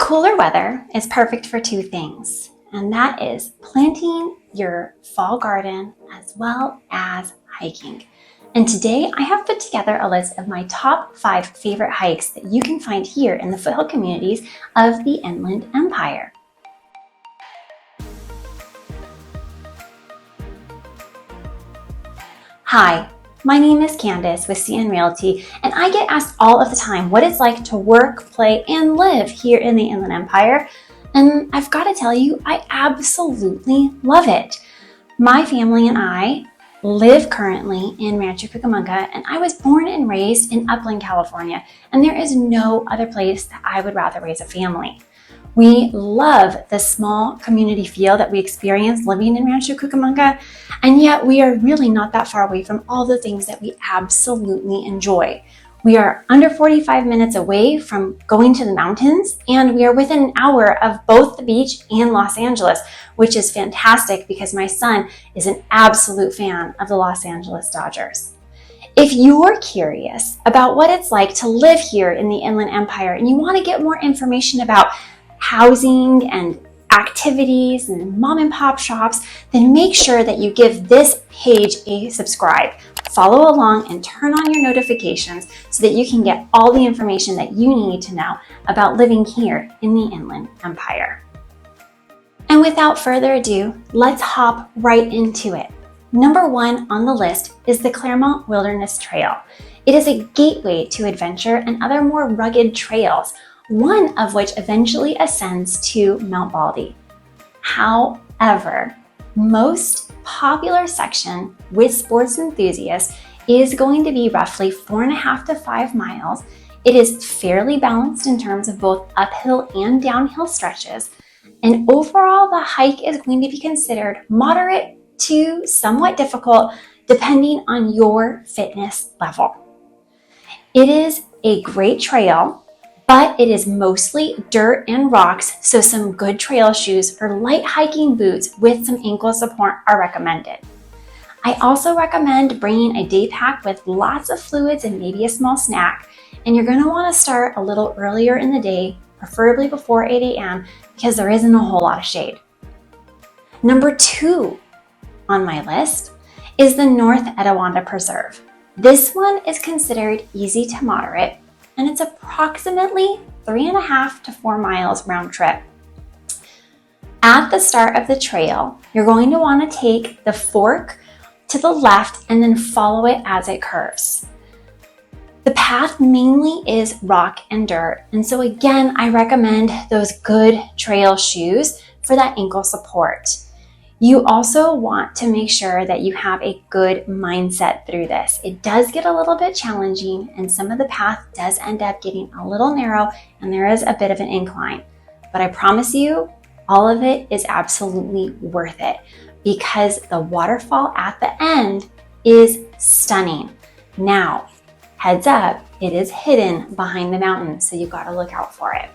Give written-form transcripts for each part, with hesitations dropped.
Cooler weather is perfect for two things, and that is planting your fall garden as well as hiking. And today I have put together a list of my top 5 favorite hikes that you can find here in the foothill communities of the Inland Empire. Hi, my name is Candace with CN Realty, and I get asked all of the time what it's like to work, play, and live here in the Inland Empire. And I've got to tell you, I absolutely love it. My family and I live currently in Rancho Cucamonga, and I was born and raised in Upland, California, and there is no other place that I would rather raise a family. We love the small community feel that we experience living in Rancho Cucamonga, and yet we are really not that far away from all the things that we absolutely enjoy. We are under 45 minutes away from going to the mountains, and we are within an hour of both the beach and Los Angeles, which is fantastic because my son is an absolute fan of the Los Angeles Dodgers. If you're curious about what it's like to live here in the Inland Empire and you want to get more information about housing and activities and mom and pop shops, then make sure that you give this page a subscribe. Follow along and turn on your notifications so that you can get all the information that you need to know about living here in the Inland Empire. And without further ado, let's hop right into it. Number 1 on the list is the Claremont Wilderness Trail. It is a gateway to adventure and other more rugged trails, one of which eventually ascends to Mount Baldy. However, most popular section with sports enthusiasts is going to be roughly 4.5 to 5 miles. It is fairly balanced in terms of both uphill and downhill stretches, and overall the hike is going to be considered moderate to somewhat difficult depending on your fitness level. It is a great trail, but it is mostly dirt and rocks, so some good trail shoes or light hiking boots with some ankle support are recommended. I also recommend bringing a day pack with lots of fluids and maybe a small snack, and you're going to want to start a little earlier in the day, preferably before 8 a.m. because there isn't a whole lot of shade. Number 2 on my list is the North Etiwanda Preserve. This one is considered easy to moderate, and it's approximately 3.5 to 4 miles round trip. At the start of the trail, you're going to want to take the fork to the left and then follow it as it curves. The path mainly is rock and dirt, and so again, I recommend those good trail shoes for that ankle support. You also want to make sure that you have a good mindset through this. It does get a little bit challenging, and some of the path does end up getting a little narrow, and there is a bit of an incline. But I promise you, all of it is absolutely worth it because the waterfall at the end is stunning. Now, heads up, it is hidden behind the mountain, so you've got to look out for it.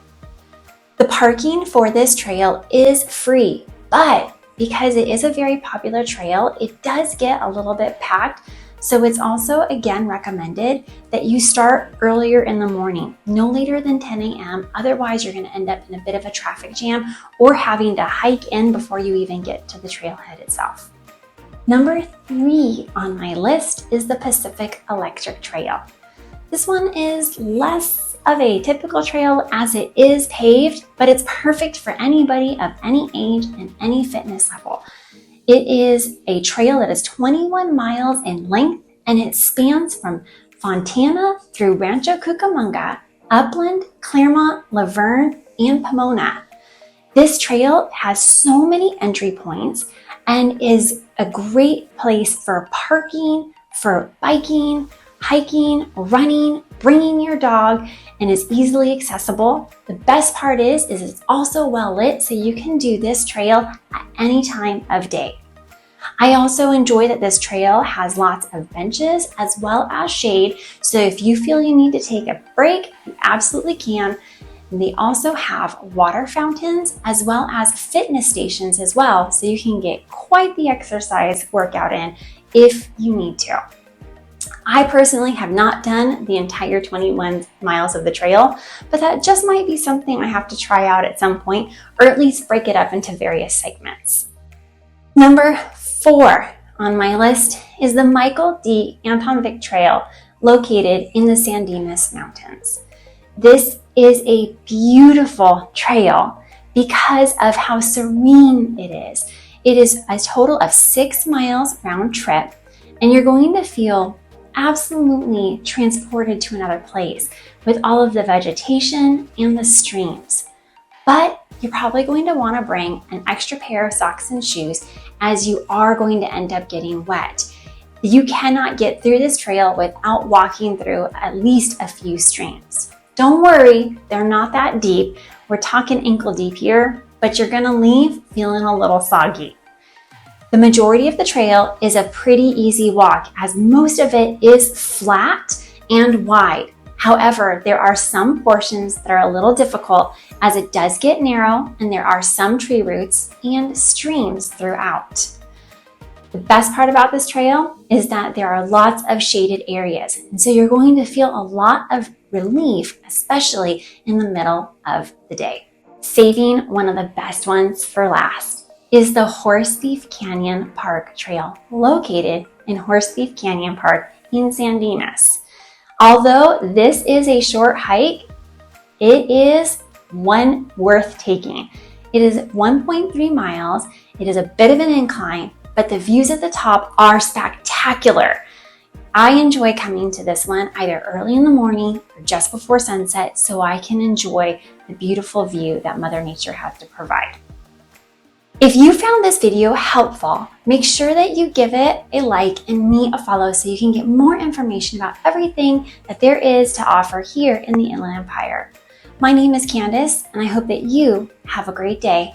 The parking for this trail is free, but because it is a very popular trail, it does get a little bit packed. So it's also, again, recommended that you start earlier in the morning, no later than 10 a.m. Otherwise, you're going to end up in a bit of a traffic jam or having to hike in before you even get to the trailhead itself. Number 3 on my list is the Pacific Electric Trail. This one is less of a typical trail as it is paved, but it's perfect for anybody of any age and any fitness level. It is a trail that is 21 miles in length, and it spans from Fontana through Rancho Cucamonga, Upland, Claremont, Laverne, and Pomona. This trail has so many entry points and is a great place for parking, for biking, hiking, running, bringing your dog, and is easily accessible. The best part is it's also well lit, so you can do this trail at any time of day. I also enjoy that this trail has lots of benches as well as shade, so if you feel you need to take a break, you absolutely can. And they also have water fountains as well as fitness stations as well, so you can get quite the exercise workout in if you need to. I personally have not done the entire 21 miles of the trail, but that just might be something I have to try out at some point, or at least break it up into various segments. Number 4 on my list is the Michael D. Anton Trail, located in the San Dimas Mountains. This is a beautiful trail because of how serene it is. It is a total of 6 miles round trip, and you're going to feel absolutely transported to another place with all of the vegetation and the streams. But you're probably going to want to bring an extra pair of socks and shoes, as you are going to end up getting wet. You cannot get through this trail without walking through at least a few streams. Don't worry, they're not that deep. We're talking ankle deep here, but you're going to leave feeling a little soggy. The majority of the trail is a pretty easy walk, as most of it is flat and wide. However, there are some portions that are a little difficult, as it does get narrow and there are some tree roots and streams throughout. The best part about this trail is that there are lots of shaded areas, and so you're going to feel a lot of relief, especially in the middle of the day. Saving one of the best ones for last is the Horse Thief Canyon Park Trail, located in Horse Thief Canyon Park in San Dimas. Although this is a short hike, it is one worth taking. It is 1.3 miles. It is a bit of an incline, but the views at the top are spectacular. I enjoy coming to this one either early in the morning or just before sunset, so I can enjoy the beautiful view that Mother Nature has to provide. If you found this video helpful, make sure that you give it a like and me a follow so you can get more information about everything that there is to offer here in the Inland Empire. My name is Candace, and I hope that you have a great day.